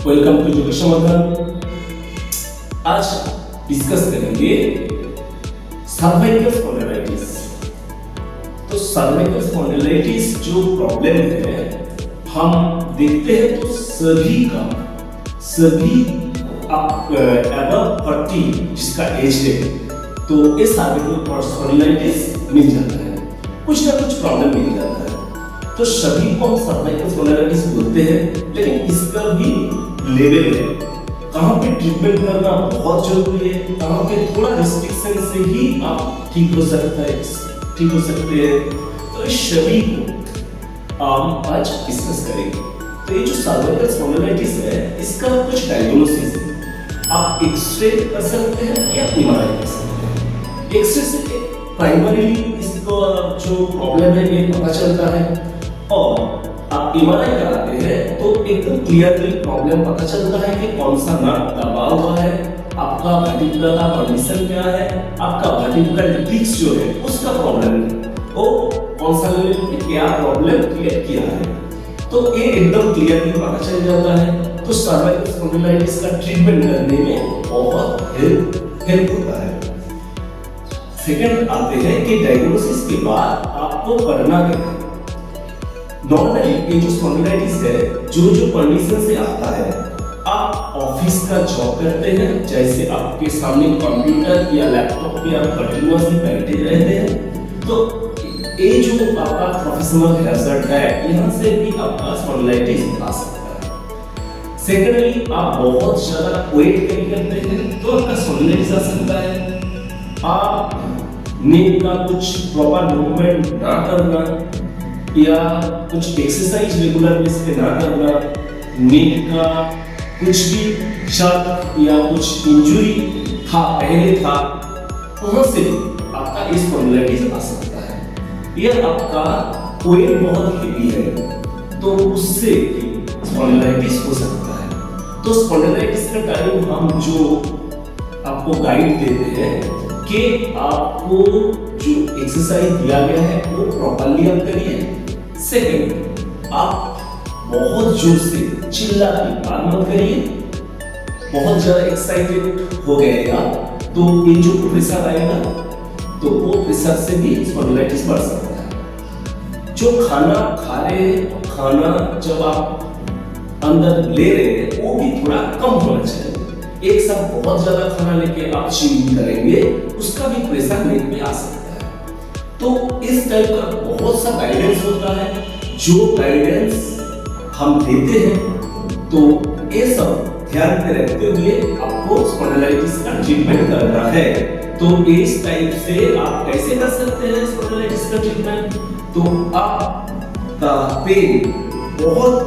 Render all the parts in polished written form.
Welcome to education Madan. आज discuss करेंगे cervical spondylitis. तो सर्वाइकल स्पॉन्डिलाइटिस जो प्रॉब्लम है हम देखते हैं तो सभी अबव 40 जिसका एज है तो ये सर्वाइकल स्पॉन्डिलाइटिस मिल जाता है, कुछ ना कुछ प्रॉब्लम मिल जाता है। तो सभी को हम सर्वाइकल स्पॉन्डिलाइटिस बोलते हैं, लेकिन इसका भी लेवल है। कहाँ पे ट्रीटमेंट करना बहुत जरूरी है, कहाँ पे थोड़ा रिस्ट्रिक्शन से ही आप ठीक हो सकते हैं। तो इस सभी को हम आज डिस्कस करेंगे। तो ये जो सर्वाइकल स्पॉन्डिलाइटिस है इसका कुछ डायग्नोसिस है। आप एक्सरे कर सकते हैं या एमआरआई कर सकते हैं। एक्सरे से प्राइमरीली इसको जो प्रॉब्लम है ये पता चलता है, और आप एमआरआई कराते हैं तो एकदम क्लियरली प्रॉब्लम पता चलता है कि कौन सा नर्व दबा हुआ है, आपका वर्टिब्रल का कंडीशन क्या है, आपका वर्टिब्रल डिस्क जो है उसका प्रॉब्लम है, वो कौन सा लेवल पे क्या प्रॉब्लम क्रिएट किया है। तो ये एकदम क्लियरली पता चल जाता है। तो सर्वाइकल स्पॉन्डिलाइटिस का ट्रीटमेंट करने में बहुत हेल्प होता है। सेकंड आते हैं कि डायग्नोसिस के बाद आपको करना क्या है। नॉर्मली ये जो स्पॉन्डिलाइटिस है जो कंडीशन से आता है, आप ऑफिस का जॉब करते हैं, जैसे आपके सामने कंप्यूटर या लैपटॉप पे आप कंटिन्यूअसली बैठे रहते हैं, तो ये जो आपका प्रोफेशनल हैजर्ड है यहाँ से भी आपका स्पॉन्डिलाइटिस आ सकता है। सेकेंडली आप बहुत ज्यादा वेट कैरी करते हैं तो आपका स्पॉन्डिलाइटिस आ सकता है। आप नेक का कुछ प्रॉपर मूवमेंट ना करना या कुछ एक्सरसाइज रेगुलर बेस पे ना करना, नेक का कुछ भी शक या कुछ इंजरी पहले था, वहां से आपका इस स्पॉन्डिलाइटिस आ सकता है। या आपका वेट बहुत हेवी है तो उससे स्पॉन्डिलाइटिस हो सकता है। तो स्पॉन्डिलाइटिस का टाइम हम जो आपको गाइड देते हैं कि आपको जो एक्सरसाइज दिया गया है वो प्रॉपर्ली आप करिए। सेकंड, आप बहुत जोर से चिल्ला के बात मत करिए। बहुत ज्यादा एक्साइटेड हो गए आप तो ये जो प्रेशर आएगा तो वो प्रेशर से भी स्पॉन्डिलाइटिस बढ़ सकता है। जो खाना खा रहे हैं तो खाना जब आप अंदर ले रहे हैं वो भी थोड़ा कम होना चाहिए। एक साथ बहुत ज्यादा खाना लेके आप च्यूइंग करेंगे उसका भी प्रेशर नेक पे आ सकता है। तो इस टाइप का बहुत सा गाइडेंस होता है जो गाइडेंस हम देते हैं। तो ये सब ध्यान में रखते हुए आपको स्पॉन्डिलाइटिस का ट्रीटमेंट करना है। तो इस टाइप से आप कैसे कर सकते हैं स्पॉन्डिलाइटिस का ट्रीटमेंट। तो आपका पेन बहुत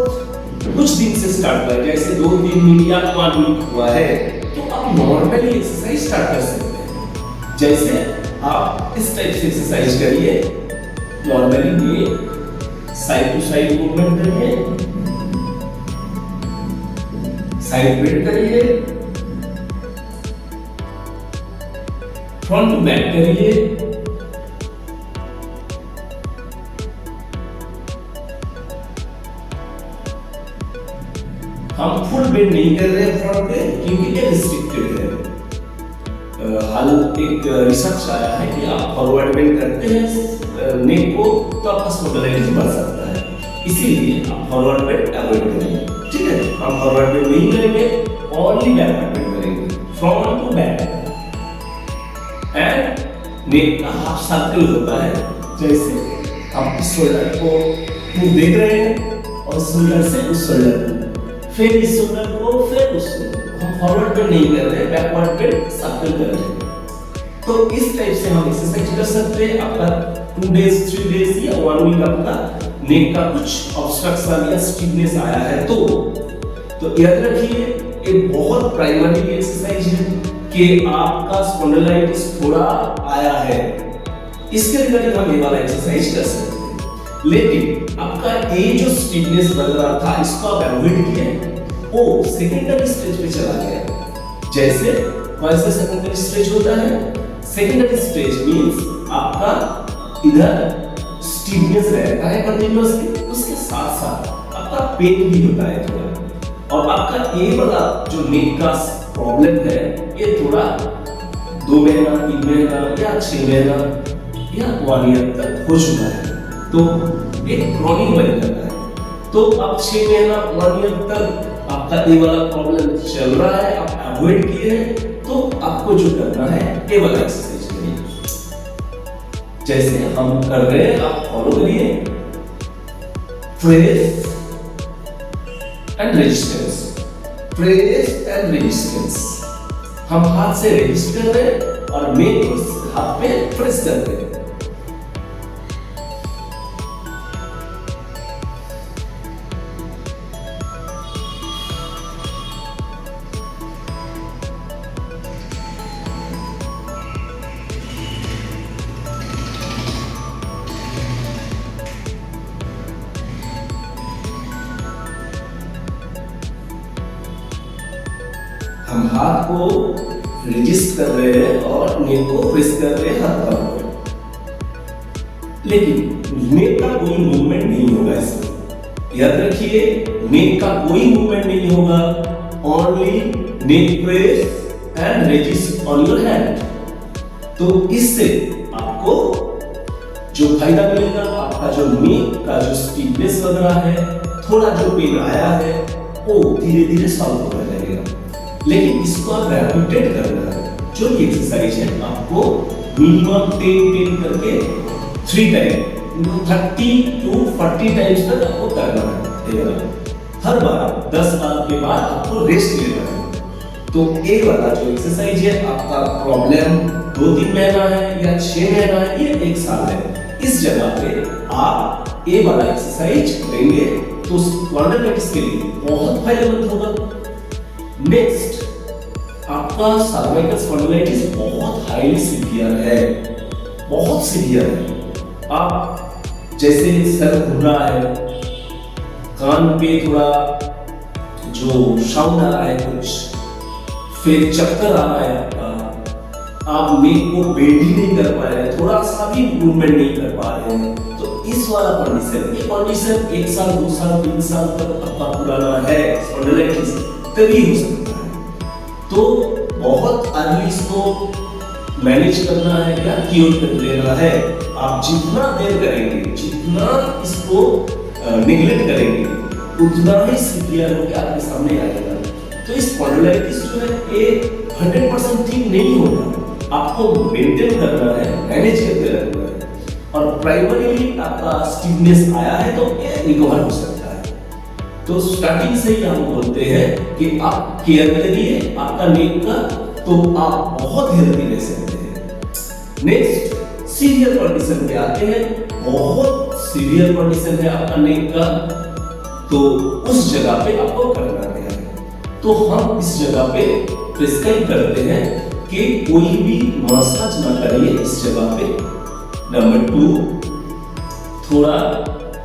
कुछ दिन से स्टार्ट हुआ है, जैसे 2-3 मिनट या 5 मिनट हुआ है तो आप नॉर्मली एक्सरसाइज स्टार्ट कर सकते हैं। जैसे आप इस टाइप से एक्सरसाइज करिए, नॉर्मली ये साइड टू साइड मूवमेंट करिए, साइड बेंड करिए, फ्रंट टू बैक करिए, हम फुल बेंड नहीं कर रहे फ्रंट पे क्योंकि ये रिस्ट्रिक्टेड है। हाल एक रिसर्च आया है कि आप फॉरवर्ड बेंड करते हैं नेक को तो आपका स्पॉन्डिलाइटिस बढ़ सकता है, इसीलिए आप फॉरवर्ड बेंड अवॉइड करेंगे। ठीक है, हम फॉरवर्ड बेंड नहीं करेंगे, ओनली बैकवर्ड बेंड करेंगे, front to back. And neck का हाफ सर्कल होता है, जैसे आप इस शोल्डर को देख रहे हैं और शोल्डर से उस शोल्डर को, फिर इस शोल्डर को, फिर उस शोल्डर। हम फॉरवर्ड बेंड नहीं कर रहे, बैकवर्ड बेंड सर्कल कर रहे हैं। तो इस टाइप से हम एक्सरसाइज कर सकते हैं। आपका 2 डेज 3 डेज या 1 वीक आपका नेक का कुछ ऑब्स्ट्रक्शन या स्टिफनेस आया है तो याद रखिए ये बहुत प्राइमरी एक्सरसाइज है कि आपका स्पॉन्डिलाइटिस थोड़ा आया है, इसके रिगार्डिंग हम ये वाला एक्सरसाइज कर सकते हैं। लेकिन आपका ये जो स्टिफनेस लग रहा था इसको आप अवॉइड किए, वो सेकेंडरी स्टेज पे चला गया। जैसे वैसे सेकेंडरी स्टेज होता है, सेकेंडरी स्टेज मींस आपका इधर स्टिफनेस रहता है कंटिन्यूअसली, उसके साथ साथ आपका पेन भी होता है थोड़ा। और आपका ये वाला जो नेक का प्रॉब्लम है ये थोड़ा 2 महीना 3 महीना या 6 महीना या 1 ईयर तक हो चुका है, तो एक क्रॉनिक बन जाता है। तो अब 6 महीना 1 ईयर तक आपका ये वाला प्रॉब्लम चल रहा है, आप अवॉइड किए हैं, तो आपको जो करना है ये वाला एक्सरसाइज करिए। जैसे हम कर रहे हैं आप फॉलो करिए। Press and resistance, press and resistance. हम हाथ से रेजिस्ट कर रहे हैं और मेन को हाथ पे प्रेस कर रहे हैं। हम हाथ को रेजिस्ट कर रहे हैं और नेक को प्रेस कर रहे हैं हाथ का ऊपर, लेकिन नेक का कोई मूवमेंट नहीं होगा इसमें। याद रखिए, नेक का कोई मूवमेंट नहीं होगा, only neck press and resist on your hand. तो इससे आपको जो फायदा मिलेगा, आपका जो नेक का जो स्टिफनेस लग रहा है, थोड़ा जो पेन आया है, वो धीरे धीरे सॉल्व होगा लगेगा। लेकिन इसको आप रेपिटेड करना है। जो ये एक्सरसाइज है आपको मिनिमम 10 करके 3 टाइम 30 to 40 टाइम्स तक आपको करना है। हर बार 10 बार के बाद आपको रेस्ट लेना है। तो ये वाला जो एक्सरसाइज है, आपका प्रॉब्लम 2-3 महीना है या 6 महीना है या 1 साल है, इस जगह पे आप ये वाला एक्सरसाइज करेंगे तो स्पॉन्डिलाइटिस के लिए बहुत फायदेमंद होगा। नेक्स्ट, आपका सर्वाइकल स्पॉन्डिलाइटिस बहुत हाईली सीवियर है, बहुत सीवियर है। आप जैसे सर घूम रहा है, कान पे थोड़ा जो साउंड आ रहा है कुछ, फिर चक्कर आ रहा है आपका, आप नेक को बेंड ही नहीं कर पा रहे हैं, थोड़ा सा भी मूवमेंट नहीं कर पा रहे हैं, तो इस वाला कंडीशन, ये कंडीशन 1 साल 2 साल 3 साल तक आपका पुराना है स्पॉन्डिलाइटिस, तभी हो सकता है। तो बहुत अर्ली इसको मैनेज करना है या क्योर कर लेना है। आप जितना देर करेंगे, जितना इसको नेग्लेक्ट करेंगे, उतना ही सीवियर होकर आपके सामने आएगा। तो इस स्पॉन्डिलाइटिस जो है ये 100% ठीक नहीं होगा, आपको मेंटेन करना है, मैनेज करते रहना है। और प्राइमरीली आपका स्टिफनेस आया है तो ये रिकवर हो सकता है। तो स्टार्टिंग से ही हम बोलते हैं कि आप केयर करिए आपका नेक का, तो आप बहुत हेल्दी रह सकते हैं। नेक्स्ट, सीवियर कंडीशन पे आते हैं। बहुत सीवियर कंडीशन है आपका नेक का, तो उस जगह पे आपको करना है। तो हम इस जगह पे प्रिस्क्राइब करते हैं कि कोई भी मसाज ना करिए इस जगह पे। नंबर 2, थोड़ा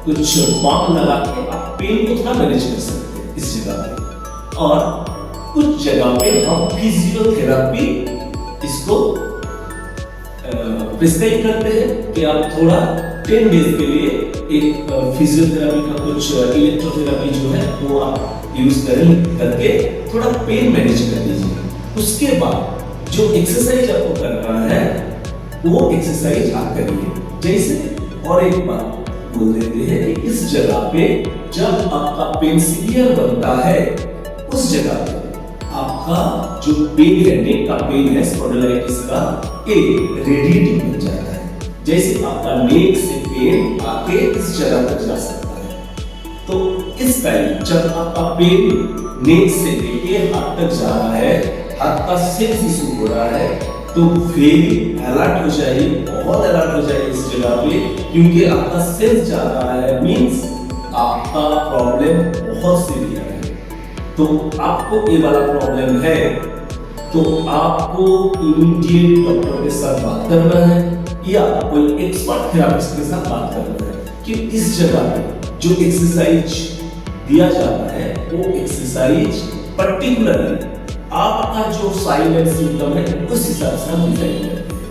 कुछ बाम लगा के आप पेन को थोड़ा मैनेज कर सकते हैं इस जगह पे। और कुछ जगह पे हम फिजियोथेरेपी इसको प्रिस्क्राइब करते हैं कि आप थोड़ा 10 डेज के लिए एक फिजियोथेरेपी का कुछ इलेक्ट्रोथेरेपी जो है वो आप यूज करके थोड़ा पेन मैनेज कर लीजिए। उसके बाद जो एक्सरसाइज आपको करना है वो एक्सरसाइज आप करिए। जैसे और एक बात बोल देते हैं कि इस जगह पे जब आपका पेन सीवियर बनता है, उस जगह पे आपका जो पेन है, नेक का पेन है स्पॉन्डिलाइटिस का, एक रेडिएटिंग बन जाता है। जैसे आपका नेक से पेन आके इस जगह तक जा सकता है। तो इस टाइम जब आपका पेन नेक से लेके हाथ तक जा रहा है, हाथ का सेंस इशू हो रहा है, तो वेरी अलर्ट हो जाइए, बहुत अलर्ट हो जाइए इस जगह पे, क्योंकि आपका सेंस जा रहा है, मींस आपका प्रॉब्लम बहुत सीवियर है। तो आपको ये वाला प्रॉब्लम है तो आपको इमीडिएट डॉक्टर के साथ बात करना है या कोई एक्सपर्ट थेरेपिस्ट के साथ बात करना है कि इस जगह पे जो एक्सरसाइज दिया जाता है वो एक्सरसाइज पर्टिकुलरली आपका जो साइन एंड सिम्टम है उस हिसाब से हम डिजाइन करते हैं।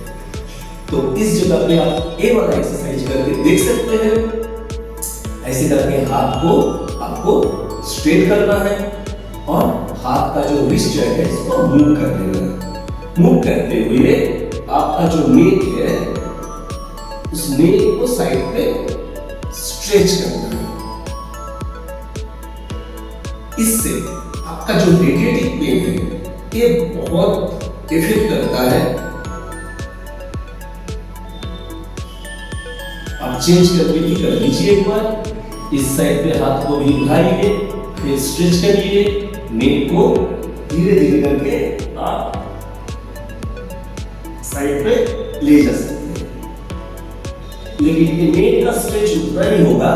तो इस जगह पे आप ये वाला एक्सरसाइज करके देख सकते हैं। ऐसे करके हाथ को आपको स्ट्रेट करना है और हाथ का जो रिस्ट जॉइंट है इसको मूव कर देना। मूव करते हुए आपका जो नेक है उस नेक को साइड पे स्ट्रेच करना है। इससे आपका जो रेडिएटिंग पेन है ये बहुत इफेक्ट करता है। आप चेंज करके कर लीजिए एक बार। इस साइड पे हाथ को भी उठाइए, फिर स्ट्रेच करिए, नेक को धीरे धीरे करके आप साइड पे ले जा सकते हैं। लेकिन ये नेक का स्ट्रेच उतना ही होगा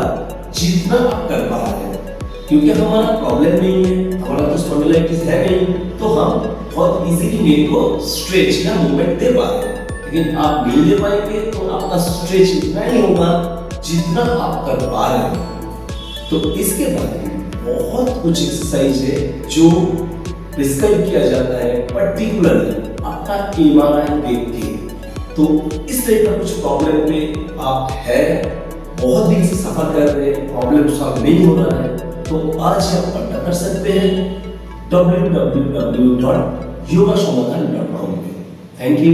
जितना आप कर पा रहे हैं, क्योंकि हमारा प्रॉब्लम नहीं है, हमारा तो स्पॉन्डिलाइटिस है नहीं, तो हम बहुत इजीली नेक को स्ट्रेच या मूवमेंट दे पा रहे हैं। लेकिन आप नहीं दे पाएंगे तो आपका स्ट्रेच इतना ही होगा जितना आप कर पा रहे हैं। तो इसके बाद बहुत कुछ एक्सरसाइज है जो प्रिस्क्राइब किया जाता है पर्टिकुलरली आपका एमआरआई देख के। तो इस तरह का कुछ प्रॉब्लम पे आप है, बहुत दिन से सफर कर रहे हैं, प्रॉब्लम सॉल्व नहीं हो रहा है, तो आज ही आप पता कर सकते हैं www.yogashomathan.com पे। Thank you.